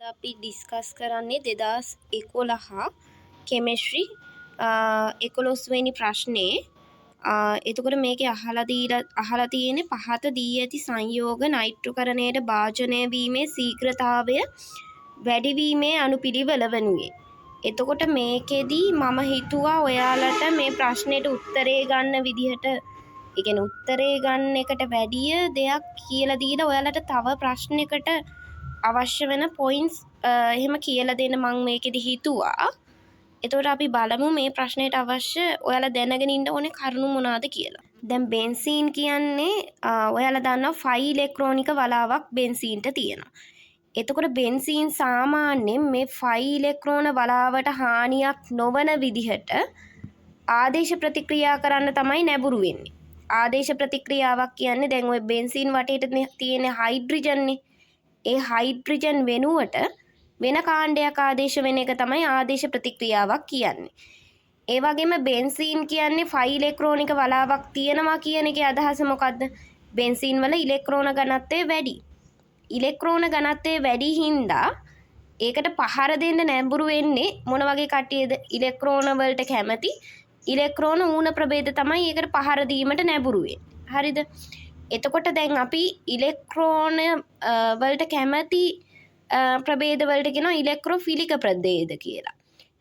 අපි ඩිස්කස් කරන්නේ 2011 කෙමිස්ට්‍රි 11 වෙනි ප්‍රශ්නේ. එතකොට මේකේ අහලා තියෙන්නේ පහත දී ඇති සංයෝග නයිට්‍රෝකරණයට භාජනය වීමේ ශීඝ්‍රතාවය වැඩි වීමේ අනුපිළිවෙල වනුයේ. එතකොට මේකෙදි මම හිතුවා ඔයාලට මේ ප්‍රශ්නෙට උත්තරේ ගන්න විදිහට, ඒ කියන්නේ උත්තරේ ගන්න එකට වැඩිය දෙයක් කියලා දීලා ඔයාලට තව ප්‍රශ්නයකට අවශ්‍ය වෙන පොයින්ට්ස් එහෙම කියලා දෙන්න මම මේකෙදි හිතුවා. එතකොට අපි බලමු මේ ප්‍රශ්නෙට අවශ්‍ය ඔයාලා දැනගෙන ඉන්න ඕනේ කරුණු මොනවාද කියලා. දැන් බෙන්සීන් කියන්නේ ඔයාලා දන්නවා 5 ඉලෙක්ට්‍රෝනික වලාවක් බෙන්සීන්ට තියෙනවා. එතකොට බෙන්සීන් සාමාන්‍යයෙන් මේ 5 ඉලෙක්ට්‍රෝන වලාවට හානියක් නොවන විදිහට ආදේශ ප්‍රතික්‍රියා කරන්න තමයි නැඹුරු වෙන්නේ. ආදේශ ප්‍රතික්‍රියාවක් කියන්නේ දැන් ওই බෙන්සීන් වටේට තියෙන හයිඩ්‍රජන්නේ. ඒ හයිඩ්‍රජන් වෙනුවට වෙන කාණ්ඩයක් ආදේශ වෙන එක තමයි ආදේශ ප්‍රතික්‍රියාවක් කියන්නේ. ඒ වගේම බෙන්සීන් කියන්නේ 5 ඉලෙක්ට්‍රෝනික වලාවක් තියෙනවා කියන එකේ අදහස මොකද්ද? බෙන්සීන් වල ඉලෙක්ට්‍රෝන ඝනත්වය වැඩි. ඉලෙක්ට්‍රෝන ඝනත්වය වැඩි හින්දා ඒකට පහර දෙන්න නැඹුරු වෙන්නේ මොන වගේ කට්ටියද? ඉලෙක්ට්‍රෝන වලට කැමති ඉලෙක්ට්‍රෝන ඌන ප්‍රභේද තමයි ඒකට පහර දීමට නැඹුරු වෙන්නේ. හරිද? එතකොට දැන් අපි ඉලෙක්ට්‍රෝන වලට කැමති ප්‍රභේද වලට කියනවා ඉලෙක්ට්‍රෝෆිලික ප්‍රභේද කියලා.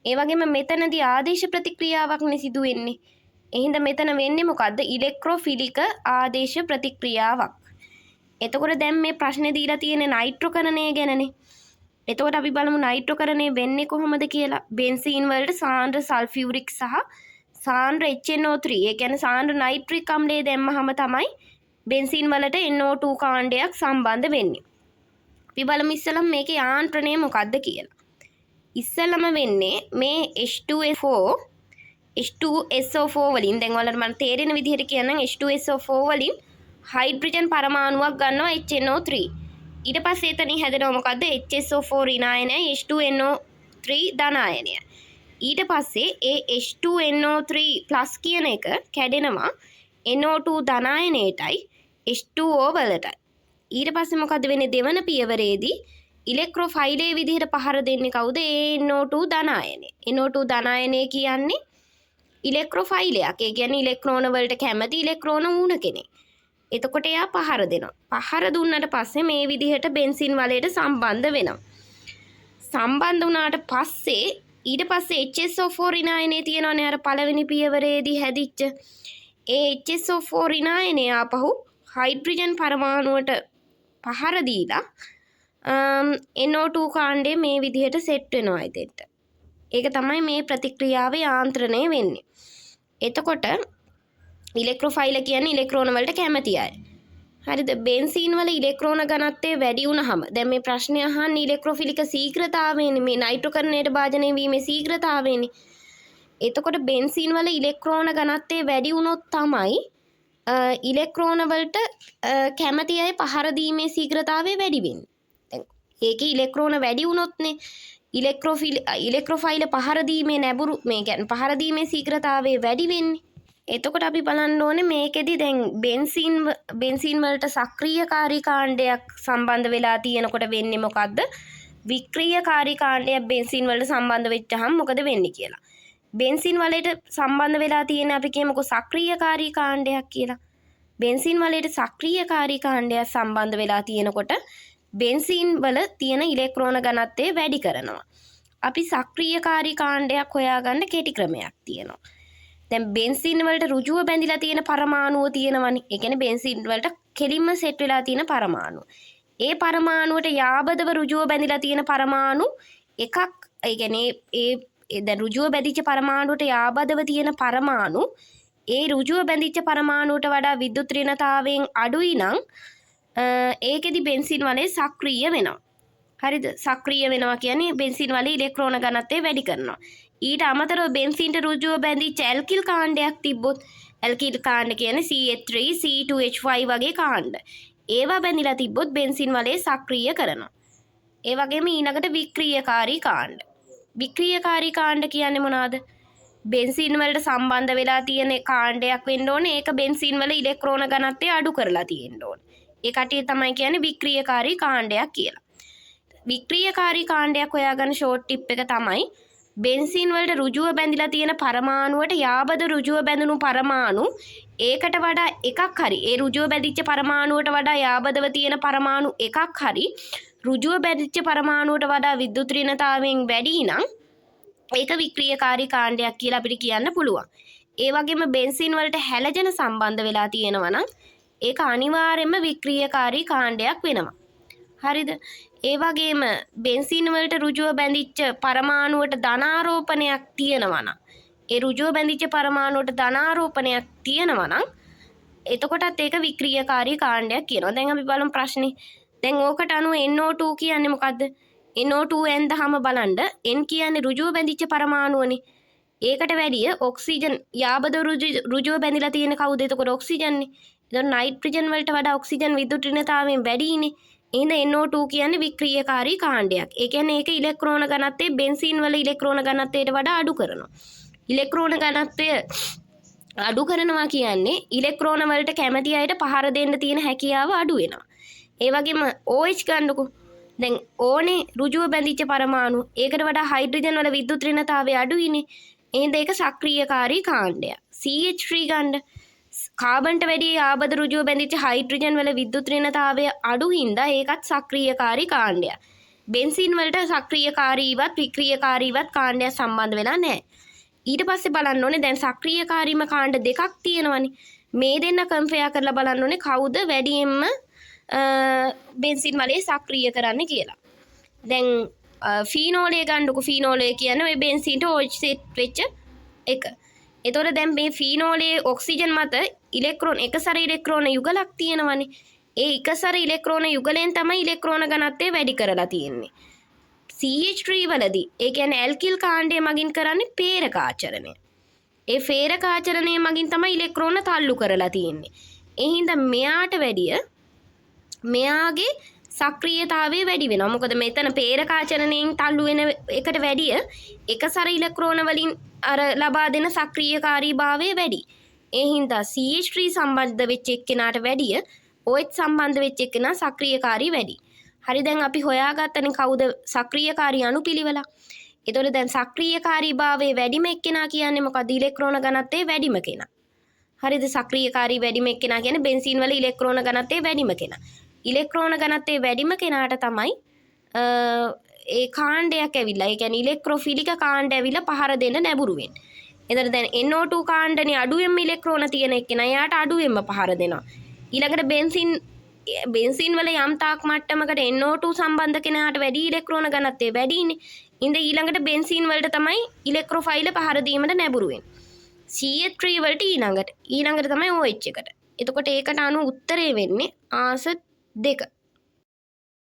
ඒ වගේම මෙතනදී ආදේශ ප්‍රතික්‍රියාවක් නේ සිදු වෙන්නේ. එහෙනම් මෙතන වෙන්නේ මොකද්ද? ඉලෙක්ට්‍රෝෆිලික ආදේශ ප්‍රතික්‍රියාවක්. එතකොට දැන් මේ ප්‍රශ්නේ දීලා තියෙන්නේ නයිට්‍රෝකරණය ගැනනේ. එතකොට අපි බලමු නයිට්‍රෝකරණය වෙන්නේ කොහොමද කියලා. බෙන්සීන් වලට සාන්ද්‍ර සල්ෆියුරික් සහ සාන්ද්‍ර HNO3, ඒ කියන්නේ සාන්ද්‍ර නයිට්‍රික් අම්ලය දැම්මහම තමයි බෙන්සීන් වලට NO2 කාණ්ඩයක් සම්බන්ධ වෙන්නේ. අපි බලමු ඉස්සෙල්ලම මේකේ යාන්ත්‍රණය මොකද්ද කියලා. ඉස්සෙල්ලම වෙන්නේ මේ H2SO4 වලින්, දැන් ඔයාලට මම තේරෙන විදිහට කියනනම් H2SO4 වලින් හයිඩ්‍රජන් පරමාණුවක් ගන්නවා HNO3. ඊට පස්සේ එතනින් හැදෙනවා මොකද්ද? HSO4 ඍණායනය, H2NO3 ධනායනය. ඊට පස්සේ ඒ H2NO3+ කියන එක කැඩෙනවා NO2 ධනායනයටයි H2O වලටයි. ඊට පස්සේ මොකද වෙන්නේ? දෙවන පියවරේදී ඉලෙක්ට්‍රෝෆයිලේ විදිහට පහර දෙන්නේ කවුද? NO2 ධනායනය. NO2 ධනායනය කියන්නේ ඉලෙක්ට්‍රෝෆයිලයක්. ඒ කියන්නේ ඉලෙක්ට්‍රෝන වලට කැමති ඉලෙක්ට්‍රෝන ඌන කෙනෙක්. එතකොට එයා පහර දෙනවා. පහර දුන්නට පස්සේ මේ විදිහට බෙන්සින් වලයට සම්බන්ධ වෙනවා. සම්බන්ධ වුණාට පස්සේ ඊට පස්සේ HSO4 ඍණායනය තියෙනවානේ අර පළවෙනි පියවරේදී හැදිච්ච. ඒ HSO4 ඍණායනය ආපහු හයිඩ්‍රජන් පරමාණුවට පහර දීලා NO2 කාණ්ඩය මේ විදිහට සෙට් වෙනවා එතෙන්ට. ඒක තමයි මේ ප්‍රතික්‍රියාවේ යාන්ත්‍රණය වෙන්නේ. එතකොට ඉලෙක්ට්‍රෝෆයිල කියන්නේ ඉලෙක්ට්‍රෝන වලට කැමති අය. හරිද? බෙන්සීන් වල ඉලෙක්ට්‍රෝන ඝනත්වය වැඩි වුණාම දැන් මේ ප්‍රශ්නය අහන්නේ ඉලෙක්ට්‍රෝෆිලික ශීඝ්‍රතාවයනේ, මේ නයිට්‍රෝකරණයට භාජනය වීමේ ශීඝ්‍රතාවයනේ. එතකොට බෙන්සීන් වල ඉලෙක්ට්‍රෝන ඝනත්වය වැඩි වුණොත් තමයි ඉලෙක්ට්‍රෝන වලට කැමති අය පහර දීමේ ශීඝ්‍රතාවය වැඩි වෙන්නේ. දැන් ඒකේ ඉලෙක්ට්‍රෝන වැඩි වුණොත්නේ ඉලෙක්ට්‍රෝෆයිල පහර දීමේ නැඹුරු, මේ කියන්නේ පහර දීමේ ශීඝ්‍රතාවය වැඩි වෙන්නේ. එතකොට අපි බලන්න ඕනේ මේකෙදි දැන් බෙන්සීන් වලට සක්‍රියකාරී කාණ්ඩයක් සම්බන්ධ වෙලා තියෙනකොට වෙන්නේ මොකද්ද? වික්‍රියකාරී කාණ්ඩයක් බෙන්සීන් වලට සම්බන්ධ වෙච්චහම මොකද වෙන්නේ කියලා. බෙන්සීන් වලට සම්බන්ධ වෙලා තියෙන අපි කියමුකෝ සක්‍රියකාරී කාණ්ඩයක් කියලා. බෙන්සීන් වලට සක්‍රියකාරී කාණ්ඩයක් සම්බන්ධ වෙලා තියෙනකොට බෙන්සීන් වල තියෙන ඉලෙක්ට්‍රෝන ඝනත්වය වැඩි කරනවා. අපි සක්‍රියකාරී කාණ්ඩයක් හොයාගන්න කෙටි ක්‍රමයක් තියෙනවා. දැන් බෙන්සීන් වලට රුජුව බැඳිලා තියෙන පරමාණුව තියෙනවනේ. ඒ කියන්නේ බෙන්සීන් වලට කෙලින්ම සෙට් වෙලා තියෙන පරමාණු. ඒ පරමාණුවට යාබදව රුජුව බැඳිලා තියෙන පරමාණු එකක්, ඒ කියන්නේ ඒ දැන් රුජුව බැඳිච්ච පරමාණුවට යාබදව තියෙන පරමාණු ඒ රුජුව බැඳිච්ච පරමාණුවට වඩා විද්‍යුත් ඍණතාවයෙන් අඩුයි නම් ඒකෙදි බෙන්සීන් වලේ සක්‍රිය වෙනවා. හරිද? සක්‍රිය වෙනවා කියන්නේ බෙන්සීන් වලේ ඉලෙක්ට්‍රෝන ඝනත්වය වැඩි කරනවා. ඊට අමතරව බෙන්සීන්ට රුජුව බැඳිච්ච ඇල්කිල් කාණ්ඩයක් තිබ්බොත්, ඇල්කිල් කාණ්ඩ කියන්නේ CH3 C2H5 වගේ කාණ්ඩ. ඒවා බැඳිලා තිබ්බොත් බෙන්සීන් වලේ සක්‍රිය කරනවා. ඒ වගේම ඊළඟට වික්‍රියකාරී කාණ්ඩ. වික්‍රියකාරී කාණ්ඩ කියන්නේ මොනවාද? බෙන්සීන් වලට සම්බන්ධ වෙලා තියෙන කාණ්ඩයක් වෙන්න ඕනේ. ඒක බෙන්සීන් වල ඉලෙක්ට්‍රෝන ඝනත්වය අඩු කරලා තියෙන්න ඕනේ. ඒ කටිය තමයි කියන්නේ වික්‍රියකාරී කාණ්ඩයක් කියලා. වික්‍රියකාරී කාණ්ඩයක් හොයාගන්න ෂෝට් ටිප් එක තමයි බෙන්සීන් වලට ඍජුව බැඳිලා තියෙන පරමාණුවට යාබද ඍජුව බැඳුණු පරමාණු ඒකට වඩා එකක් හරි ඒ ඍජුව බැඳිච්ච පරමාණුවට වඩා යාබදව තියෙන පරමාණු එකක් හරි ඍජුව බැඳිච්ච පරමාණුවට වඩා විද්‍යුත් ඍණතාවයෙන් වැඩි නම් ඒක වික්‍රියකාරී කාණ්ඩයක් කියලා අපිට කියන්න පුළුවන්. ඒ වගේම බෙන්සීන් වලට හැලජන සම්බන්ධ වෙලා තියෙනවා නම් ඒක අනිවාර්යයෙන්ම වික්‍රියකාරී කාණ්ඩයක් වෙනවා. හරිද? ඒ වගේම බෙන්සීන් වලට ඍජුව බැඳිච්ච පරමාණුවට ධනාරෝපණයක් තියෙනවා නම් ඒ ඍජුව බැඳිච්ච පරමාණුවට ධනාරෝපණයක් තියෙනවා නම් එතකොටත් ඒක වික්‍රියකාරී කාණ්ඩයක් කියනවා. දැන් අපි බලමු ප්‍රශ්නේ. දැන් ඕකට අනුව NO2 කියන්නේ මොකද්ද? NO2 එන් දහම බලන්න N කියන්නේ ඍජුව බැඳිච්ච පරමාණුවනේ. ඒකට වැඩිය ඔක්සිජන් යාබද ඍජුව බැඳිලා තියෙන කවුද? එතකොට ඔක්සිජන්නේ. එතකොට නයිට්‍රජන් වලට වඩා ඔක්සිජන් විද්‍යුත් ඍණතාවයෙන් වැඩිනේ. එහෙනම් NO2 කියන්නේ වික්‍රියකාරී කාණ්ඩයක්. ඒ කියන්නේ ඒක ඉලෙක්ට්‍රෝන ඝනත්වය බෙන්සීන් වල ඉලෙක්ට්‍රෝන ඝනත්වයට වඩා අඩු කරනවා. ඉලෙක්ට්‍රෝන ඝනත්වය අඩු කරනවා කියන්නේ ඉලෙක්ට්‍රෝන වලට කැමති අයට පහර දෙන්න තියෙන හැකියාව අඩු වෙනවා. ඒ වගේම OH ගන්නකො. දැන් ඕනේ ඍජුව බැඳිච්ච පරමාණු ඒකට වඩා හයිඩ්‍රජන් වල විද්‍යුත් ඍණතාවය අඩුයිනේ. එහෙනම් ඒක සක්‍රියකාරී කාණ්ඩයක්. CH3 ගන්න කාබන්ට වැඩිය ආබද ඍජුව බැඳිච්ච හයිඩ්‍රජන් වල විද්‍යුත් ඍණතාවය අඩු හින්දා ඒකත් සක්‍රියකාරී කාණ්ඩයක්. බෙන්සීන් වලට සක්‍රියකාරීවත් වික්‍රියකාරීවත් කාණ්ඩයක් සම්බන්ධ වෙලා නැහැ. ඊට පස්සේ බලන්න ඕනේ දැන් සක්‍රියකාරීම කාණ්ඩ දෙකක් තියෙනවනේ. මේ දෙන්න කම්පෙයා කරලා බලන්න ඕනේ කවුද වැඩියෙන්ම බෙන්සින් වලේ සක්‍රිය කරන්න කියලා. දැන් ෆීනෝලය ගන්නකො. ෆීනෝලය කියන්නේ ඔය බෙන්සින්ට OH සෙට් වෙච්ච එක. එතකොට දැන් මේ ෆීනෝලයේ ඔක්සිජන් මත ඉලෙක්ට්‍රෝන එකසර ඉලෙක්ට්‍රෝන යුගලක් තියෙනවනේ. ඒ එකසර ඉලෙක්ට්‍රෝන යුගලෙන් තමයි ඉලෙක්ට්‍රෝන ඝනත්වය වැඩි කරලා තියෙන්නේ. CH3 වලදී ඒ කියන්නේ ඇල්කිල් කාණ්ඩය මගින් කරන්නේ පේරක ආචරණය. ඒ පේරක ආචරණය මගින් තමයි ඉලෙක්ට්‍රෝන තල්ලු කරලා තියෙන්නේ. ඒ හින්දා මෙයාට වැඩිය මෙයාගේ සක්‍රියතාවය වැඩි වෙනවා. මොකද මෙතන පේරක ආචරණයෙන් තල්ලු වෙන එකට වැඩිය එකසර ඉලෙක්ට්‍රෝන වලින් අර ලබා දෙන සක්‍රියකාරීභාවය වැඩි. ඒ හින්දා CH3 සම්බන්ධ වෙච්ච එක්කෙනාට වැඩිය OH සම්බන්ධ වෙච්ච එක්කෙනා සක්‍රියකාරී වැඩි. හරි දැන් අපි හොයාගත්තනේ කවුද සක්‍රියකාරී අණුපිළිවෙල. ඒතකොට දැන් සක්‍රියකාරීභාවයේ වැඩිම එක්කෙනා කියන්නේ මොකද? ඉලෙක්ට්‍රෝන ඝනත්වයේ වැඩිම කෙනා. හරිද? සක්‍රියකාරී වැඩිම එක්කෙනා කියන්නේ බෙන්සීන් වල ඉලෙක්ට්‍රෝන ඝනත්වයේ වැඩිම කෙනා. ඉලෙක්ට්‍රෝන ඝනත්වයේ වැඩිම කෙනාට තමයි ඒ කාණ්ඩයක් ඇවිල්ලා ඒ කියන්නේ ඉලෙක්ට්‍රොෆිලික කාණ්ඩ ඇවිල්ලා පහර දෙන්න නැඹුරු වෙන්නේ. එතකොට දැන් NO2 කාණ්ඩනේ අඩුවෙන්ම ඉලෙක්ට්‍රෝන තියෙන එක්කෙනා එයාට අඩුවෙන්ම පහර දෙනවා. ඊළඟට බෙන්සින් වල යම් තාක් මට්ටමකට NO2 සම්බන්ධ කෙනාට වැඩි ඉලෙක්ට්‍රෝන ඝනත්වය වැඩිනේ. ඉතින් ඊළඟට බෙන්සින් වලට තමයි ඉලෙක්ට්‍රොෆයිල පහර දීමට නැඹුරු වෙන්නේ. CH3 වලට ඊළඟට තමයි OH එකට. එතකොට ඒකට අනුව උත්තරේ වෙන්නේ ආස 2.